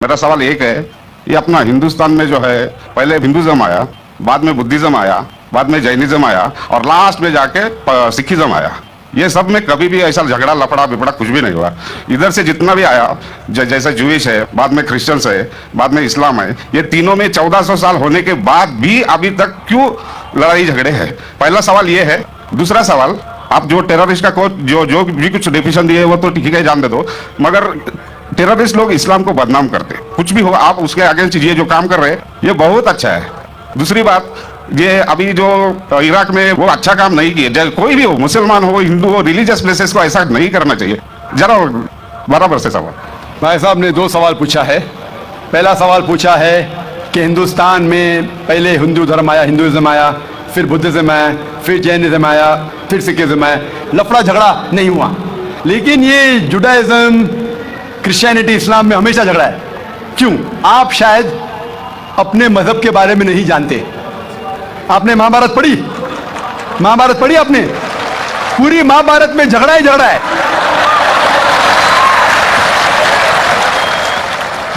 मेरा सवाल एक है, ये अपना हिंदुस्तान में जो है पहले हिंदुज्म आया, बाद में बुद्धिज्म आया, बाद में जैनिज्म आया और लास्ट में जाके सिखिज्म आया। ये सब में कभी भी ऐसा झगड़ा लफड़ा बिपड़ा कुछ भी नहीं हुआ। इधर से जितना भी आया, जैसे जूइश है, बाद में क्रिश्चियंस है, बाद में इस्लाम है, ये तीनों में 1400 साल होने के बाद भी अभी तक क्यों लड़ाई झगड़े हैं? पहला सवाल ये है। दूसरा सवाल, आप जो टेररिस्ट का जो भी कुछ डेफिनेशन दिए वो तो ठीक है, जान दे दो, मगर टेररिस्ट लोग इस्लाम को बदनाम करते, कुछ भी हो आप उसके अगेंस्ट ये जो काम कर रहे हैं ये बहुत अच्छा है। दूसरी बात, ये अभी जो इराक में वो अच्छा काम नहीं किए, कोई भी हो, मुसलमान हो, हिंदू हो, रिलीजियस प्लेसेस को ऐसा नहीं करना चाहिए। जरा बराबर से सवाल। भाई साहब ने दो सवाल पूछा है। पहला सवाल पूछा है कि हिंदुस्तान में पहले हिंदू धर्म आया, हिंदुइज्म आया, फिर बुद्धिज्म आया, फिर जैनिज्म आया, फिर सिखिज्म आया, लफड़ा झगड़ा नहीं हुआ। लेकिन ये जुडाइज्म, क्रिश्चियनिटी, इस्लाम में हमेशा झगड़ा है। क्यों? आप शायद अपने मजहब के बारे में नहीं जानते। आपने महाभारत पढ़ी? महाभारत पढ़ी आपने? पूरी महाभारत में झगड़ा ही झगड़ा है।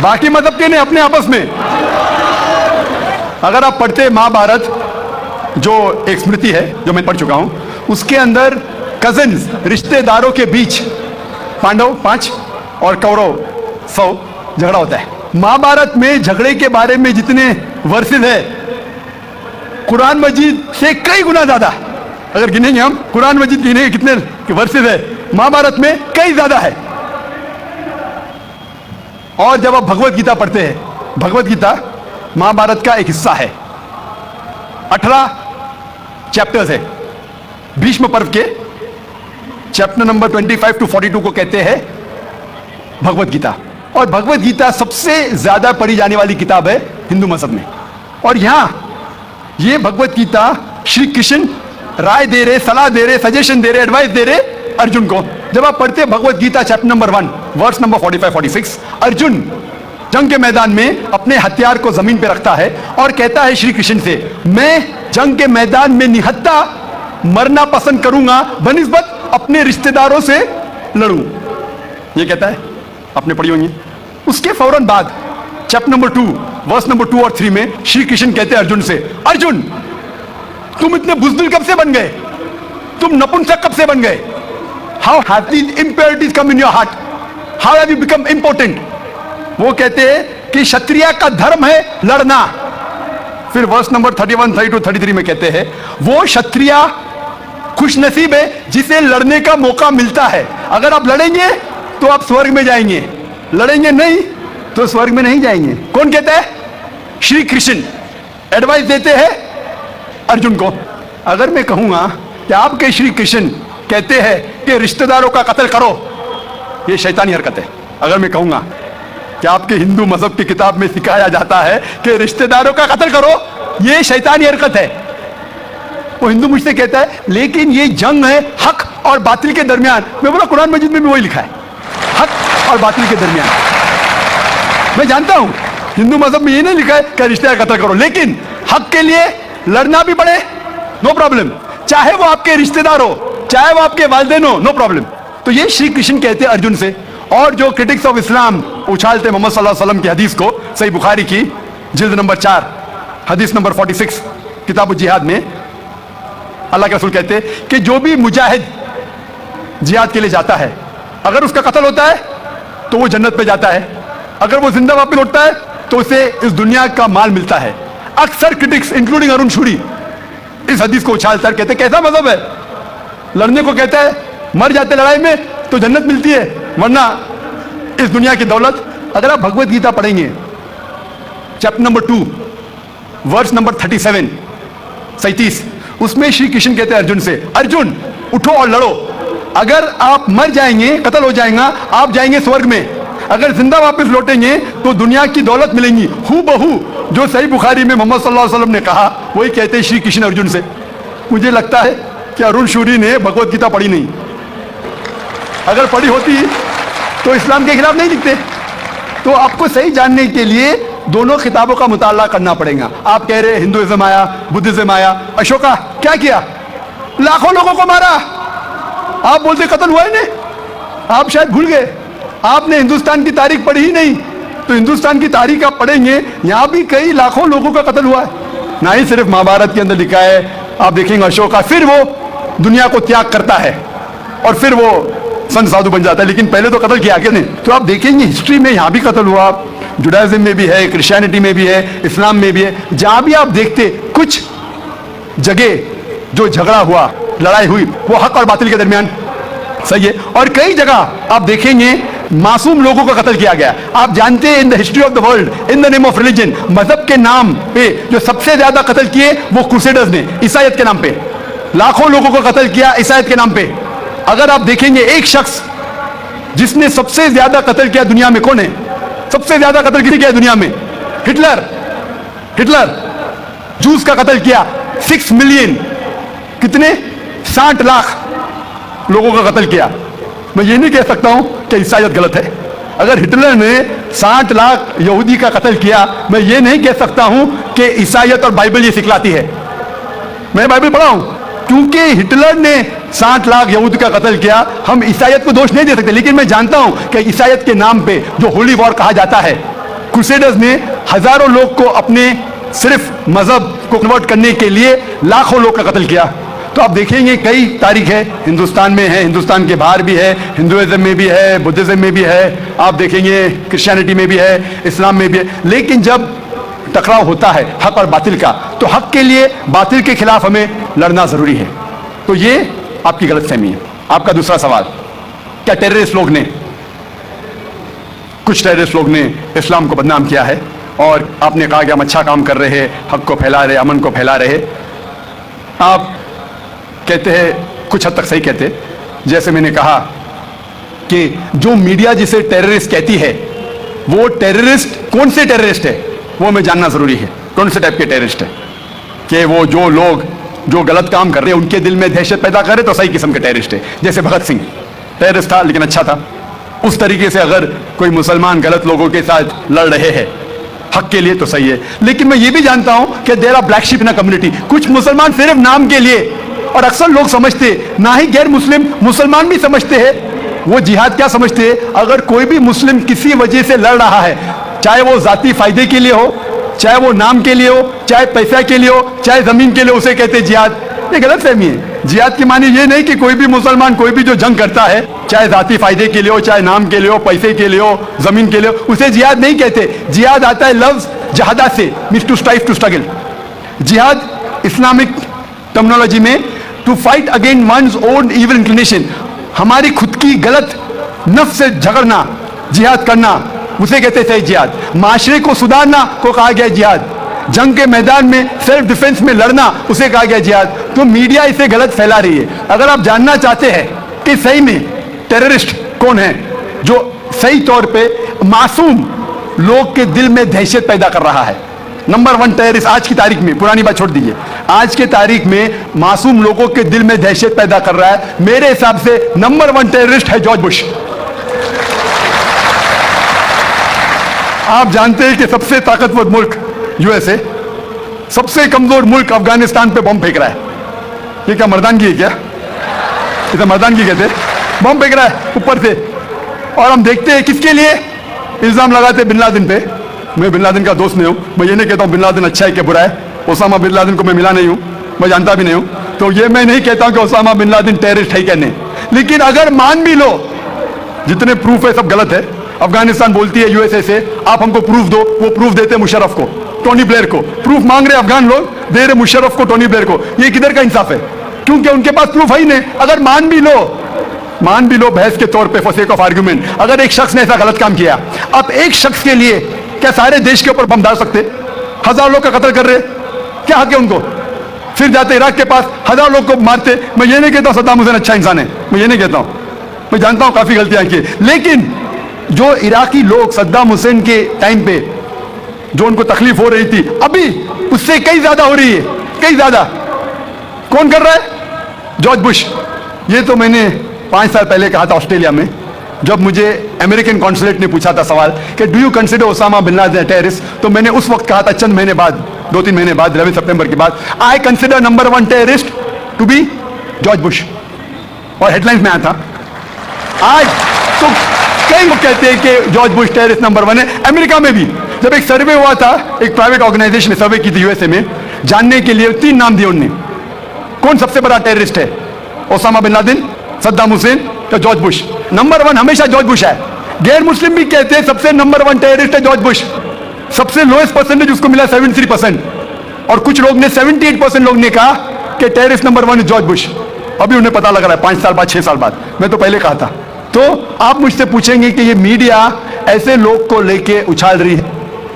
बाकी मजहब के नहीं, अपने आपस में। अगर आप पढ़ते महाभारत, जो एक स्मृति है जो मैं पढ़ चुका हूं, उसके अंदर कजिन्स, रिश्तेदारों के बीच पांडव 5 और कौरव 100 झगड़ा होता है। महाभारत में झगड़े के बारे में जितने वर्सेस है, कुरान मजीद से कई गुना ज्यादा। अगर गिनेंगे हम, कुरान मजीद गिनेंगे कितने वर्सेस है, महाभारत में कई ज्यादा है। और जब आप भगवत गीता पढ़ते हैं, भगवत गीता महाभारत का एक हिस्सा है। 18 चैप्टर्स है। भीष्म पर्व के चैप्टर नंबर 25 to 42 को कहते हैं भगवत गीता। और भगवत गीता सबसे ज्यादा पढ़ी जाने वाली किताब है हिंदू मजहब में। और यहां ये भगवत गीता श्री कृष्ण राय दे रहे, सलाह दे रहे, सजेशन दे रहे, एडवाइस दे रहे अर्जुन को। जब आप पढ़ते Bhagavad Gita chapter number 1 verse number 45-46, Arjun जंग के मैदान में अपने हथियार को जमीन पे रखता है और कहता है श्री कृष्ण से, मैं जंग के मैदान में निहत्था मरना पसंद करूंगा बनिस्बत अपने रिश्तेदारों से लड़ूं। ये कहता है, आपने पढ़ी होंगी। उसके फौरन बाद चैप्टर नंबर 2 वर्स नंबर 2 और 3 में श्री कृष्ण कहते हैं अर्जुन से, अर्जुन तुम इतने बुज़दिल कब से बन गए? तुम नपुंसक कब से बन गए? How have these impurities come in your heart? How have you become important? वो कहते हैं कि क्षत्रिय का धर्म है लड़ना। फिर वर्स नंबर 31, 32, 33 में कहते हैं, वो क्षत्रिय खुशनसीब है जिसे लड़ने का मौका मिलता है। अगर आप लड़ेंगे तो आप स्वर्ग में जाएंगे, लड़ेंगे नहीं तो स्वर्ग में नहीं जाएंगे। कौन कहता है? श्री कृष्ण एडवाइस देते हैं अर्जुन को। अगर मैं कहूंगा कि आपके श्री कृष्ण कहते हैं कि रिश्तेदारों का कत्ल करो, यह शैतानी हरकत है। अगर मैं कहूंगा कि आपके हिंदू मजहब की किताब में सिखाया जाता है कि रिश्तेदारों का कत्ल करो, यह शैतानी हरकत है, वो हिंदू मुझसे कहता है लेकिन ये जंग है हक और बातिल के दरमियान। मैं बोला कुरान मजीद में भी वही लिखा है, हक और बातिल के दरमियान। मैं जानता हूं हिंदू मजहब में ये नहीं लिखा है कि रिश्तेदार कत्ल करो, लेकिन हक के लिए लड़ना भी पड़े, नो प्रॉब्लम। चाहे वो आपके रिश्तेदार हो, चाहे वो आपके वालिदैन हो, नो प्रॉब्लम। तो ये श्री कृष्ण कहते हैं अर्जुन से। और जो क्रिटिक्स ऑफ इस्लाम उछालते मोहम्मद सल्लल्लाहु अलैहि वसल्लम की हदीस को, सही बुखारी की जिल्द नंबर 4 हदीस नंबर 46 किताब जिहाद में अल्लाह के रसूल कहते हैं कि जो भी मुजाहिद जिहाद के लिए जाता है, अगर उसका कत्ल होता है तो वो जन्नत पे जाता है, अगर वो जिंदा वापस लौटता है तो उसे इस दुनिया का माल मिलता है। अक्सर क्रिटिक्स इंक्लूडिंग अरुण शूरी इस हदीस को उछालता है, कहते कैसा मजहब है, लड़ने को कहता है, मर जाते लड़ाई में तो जन्नत मिलती है, वरना इस दुनिया की दौलत। अगर आप भगवत गीता पढ़ेंगे चैप्टर नंबर 2 वर्स नंबर 37, उसमें श्री कृष्ण कहते हैं अर्जुन से, अर्जुन उठो और लड़ो। अगर आप मर जाएंगे, कत्ल हो जाएगा, आप जाएंगे स्वर्ग में। अगर जिंदा वापस लौटेंगे तो दुनिया की दौलत मिलेंगी। हूबहू जो सही बुखारी में मोहम्मद सल्लल्लाहु अलैहि वसल्लम ने कहा, वही कहते हैं श्री कृष्ण अर्जुन से। मुझे लगता है कि अरुण शूरी ने भगवत गीता पढ़ी नहीं। अगर पढ़ी होती तो इस्लाम के खिलाफ नहीं लिखते। तो आपको सही जानने के लिए दोनों किताबों का मुताला करना पड़ेगा। आप कह रहे हिंदुइज्म आया, बुद्धिज्म आया, अशोका क्या किया? लाखों लोगों को मारा। आप बोलते कत्ल हुआ ही नहीं, आप शायद भूल गए, आपने हिंदुस्तान की तारीख पढ़ी ही नहीं। तो तो हिंदुस्तान की तारीख आप पढ़ेंगे, यहां भी कई लाखों लोगों का कत्ल हुआ है। ना ही सिर्फ महाभारत के अंदर लिखा है, आप देखेंगे अशोका फिर वो दुनिया को त्याग करता है और फिर वो संत साधु बन जाता है, लेकिन पहले तो कत्ल किया नहीं। तो आप देखेंगे हिस्ट्री में यहां भी कत्ल हुआ, जुडाइज्म में भी है, क्रिश्चियनिटी में भी है, इस्लाम में भी है। जहां भी आप देखते कुछ जगह जो झगड़ा हुआ, लड़ाई हुई, वो हक और बातिल के दरमियान, सही है। और कई जगह आप देखेंगे मासूम लोगों का कत्ल किया गया। आप जानते हैं in the history of the world, in the name of religion, मजहब के नाम पे जो सबसे ज्यादा कत्ल किए वो क्रूसेडर्स ने, ईसाईयत के नाम पे लाखों लोगों को कत्ल किया, ईसाईयत के नाम पे। अगर आप देखेंगे एक शख्स जिसने सबसे ज्यादा कत्ल किया दुनिया में, कौन है? सबसे ज्यादा कत्ल किया दुनिया में हिटलर। हिटलर जूस का कत्ल किया, 6 मिलियन, कितने 60 लाख लोगों का कत्ल किया। मैं ये नहीं कह सकता हूं कि ईसाईयत गलत है। अगर हिटलर ने 60 लाख यहूदी का कत्ल किया, मैं ये नहीं कह सकता हूं कि ईसाईयत और बाइबल ये सिखलाती है। मैं बाइबल पढ़ा हूं, क्योंकि हिटलर ने 60 लाख यहूदी का कत्ल किया, हम ईसाईयत को दोष नहीं दे सकते। लेकिन मैं जानता हूं कि ईसाईयत के नाम पे जो होली वॉर कहा जाता है, क्रूसेडर्स ने हजारों लोग को अपने सिर्फ मजहब को कन्वर्ट करने के लिए लाखों लोग का कत्ल किया। तो आप देखेंगे कई तारीख है, हिंदुस्तान में है, हिंदुस्तान के बाहर भी है, हिंदुइज्म में भी है, बुद्धिज्म में भी है, आप देखेंगे क्रिश्चियनिटी में भी है, इस्लाम में भी है। लेकिन जब टकराव होता है हक और बातिल का, तो हक के लिए बातिल के खिलाफ हमें लड़ना जरूरी है। तो ये आपकी गलतफहमी है। आपका दूसरा सवाल, क्या टेररिस्ट लोग ने, कुछ टेररिस्ट लोग ने इस्लाम को बदनाम किया है और आपने कहा कि हम अच्छा काम कर रहे हैं, हक को फैला रहे, अमन को फैला रहे। आप कहते हैं, कुछ हद तक सही कहते, जैसे मैंने कहा कि जो मीडिया जिसे टेररिस्ट कहती है, वो टेररिस्ट कौन से टेररिस्ट है वो हमें जानना जरूरी है। कौन से टाइप के टेररिस्ट है, कि वो जो लोग जो गलत काम कर रहे हैं उनके दिल में दहशत पैदा करे तो सही किस्म के टेररिस्ट है। जैसे भगत सिंह टेररिस्ट था लेकिन अच्छा था। उस तरीके से अगर कोई मुसलमान गलत लोगों के साथ लड़ रहे हैं हक के लिए तो सही है। लेकिन मैं ये भी जानता हूं कि there are black sheep in a community. कुछ मुसलमान सिर्फ नाम के लिए, और अक्सर लोग समझते, ना ही गैर मुस्लिम, मुसलमान भी समझते हैं, वो जिहाद क्या समझते हैं, अगर कोई भी मुस्लिम किसी वजह से लड़ रहा है, चाहे वो जाती फायदे के लिए हो, चाहे वो नाम के लिए हो, चाहे पैसा के लिए हो, चाहे जमीन के लिए, उसे कहते हैं जिहाद। ये गलत फहमी है। जिहाद की मानी ये नहीं कि कोई भी मुसलमान कोई भी जो जंग करता है, चाहे जाती फायदे के लिए हो, चाहे नाम के लिए हो, पैसे के लिए हो, जमीन के लिए हो, उसे जिहाद नहीं कहते। जिहाद आता है लफ्ज जहादा से, means to strive, to struggle. जिहाद इस्लामिक टर्मिनोलॉजी में to fight against one's own evil inclination, हमारी खुद की गलत नफ्स से झगड़ना, जिहाद करना, उसे कहते हैं जिहाद। माशरे को सुधारना को कहा गया जिहाद। जंग के मैदान में सेल्फ डिफेंस में लड़ना, उसे कहा गया जिहाद। तो मीडिया इसे गलत फैला रही है। अगर आप जानना चाहते हैं कि सही में टेररिस्ट कौन है जो सही तौर पे मासूम लोग के दिल में दहशत पैदा कर रहा है, नंबर 1 टेररिस्ट आज की तारीख में, पुरानी बात छोड़ दीजिए, आज के तारीख में मासूम लोगों के दिल में दहशत पैदा कर रहा है, मेरे हिसाब से नंबर 1 टेररिस्ट है जॉर्ज बुश। आप जानते हैं कि सबसे ताकतवर मुल्क यूएसए, सबसे कमजोर मुल्क अफगानिस्तान पे बम फेंक रहा है। ये क्या मर्दानगी है क्या? इसे मर्दानगी कहते, बम फेंक रहा है ऊपर से। और हम देखते हैं किसके लिए इल्जाम लगाते, बिन लादेन पे। मैं बिन लादेन का दोस्त नहीं हूं, मैं ये नहीं कहता हूं बिन लादेन अच्छा है कि बुरा है। ओसामा बिन लादेन को मैं मिला नहीं हूं, मैं जानता भी नहीं हूं, तो ये मैं नहीं कहता हूं कि ओसामा बिन लादेन टेररिस्ट है क्या नहीं। लेकिन अगर मान भी लो, जितने प्रूफ है सब गलत है। अफगानिस्तान बोलती है यूएसए से, आप हमको प्रूफ दो, वो प्रूफ देते मुशर्रफ को, टोनी ब्लेयर को। प्रूफ मांग रहे अफगान लोग, दे रहे मुशर्रफ को, टोनी ब्लेयर को। ये किधर का इंसाफ है? क्योंकि उनके पास प्रूफ है ही नहीं। अगर मान भी लो बहस के तौर पे, फॉर सेक ऑफ आर्ग्यूमेंट, अगर एक शख्स ने ऐसा गलत काम किया, अब एक शख्स के लिए क्या सारे देश के ऊपर बम डाल सकते? 1000 लोग का कत्ल कर रहे, क्या हक है उनको? फिर जाते इराक के पास 1000 लोग को मारते। मैं ये नहीं कहता सद्दाम हुसैन अच्छा इंसान है, मैं ये नहीं कहता हूं, मैं जानता हूं काफी गलतियां की, लेकिन जो इराकी लोग सद्दाम हुसैन के टाइम पे जो उनको तकलीफ हो रही थी, अभी उससे कई ज्यादा हो रही है, कई ज्यादा। कौन कर रहा है? George Bush. ये तो मैंने 5 साल पहले कहा था ऑस्ट्रेलिया में, जब मुझे अमेरिकन कॉन्सुलेट ने पूछा था सवाल कि do you consider Osama bin Laden terrorist, तो मैंने उस वक्त कहा था, चंद महीने बाद, 2-3 महीने बाद, 11 सितंबर के बाद, I consider number 1 terrorist to be George Bush, और हेडलाइंस में आया था। आज तो कई लोग कहते हैं कि जॉर्ज बुश टेररिस्ट नंबर 1 है। अमेरिका में भी जब एक सर्वे हुआ था, एक प्राइवेट ऑर्गेनाइजेशन ने सर्वे की थी यूएसए में, जानने के लिए 3 नाम दिए उनने, कौन सबसे बड़ा टेररिस्ट है, Osama bin Laden, Saddam Hussein या जॉर्ज बुश। नंबर 1 हमेशा जॉर्ज बुश है। गैर मुस्लिम भी कहते हैं सबसे नंबर 1 टेररिस्ट है जॉर्ज बुश। सबसे लोएस्ट परसेंटेज उसको मिला 73%, और कुछ लोग ने 78% लोग ने कहा कि टेररिस्ट नंबर 1 है जॉर्ज बुश। अभी उन्हें पता लग रहा है 5 साल बाद, 6 साल बाद, मैं तो पहले कहा था। तो आप मुझसे पूछेंगे कि ये मीडिया ऐसे लोग को लेके उछाल रही है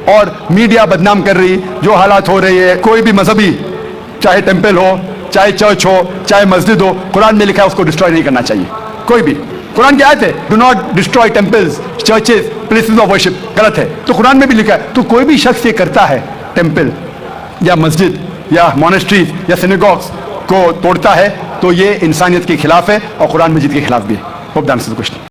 और मीडिया बदनाम कर रही, जो हालात हो रही है, कोई भी मजहबी, चाहे टेंपल हो, चाहे चर्च हो, चाहे मस्जिद हो, कुरान में लिखा है उसको डिस्ट्रॉय नहीं करना चाहिए। कोई भी, कुरान की आयत है, do not destroy temples, churches, places of worship, गलत है, तो कुरान में भी लिखा है। तो कोई भी शख्स ये करता है, टेंपल या मस्जिद या मोनेस्ट्रीज या सिनेगॉग्स को तोड़ता है, तो ये इंसानियत के खिलाफ है और कुरान मजीद के खिलाफ भी है। Hope that answers the question.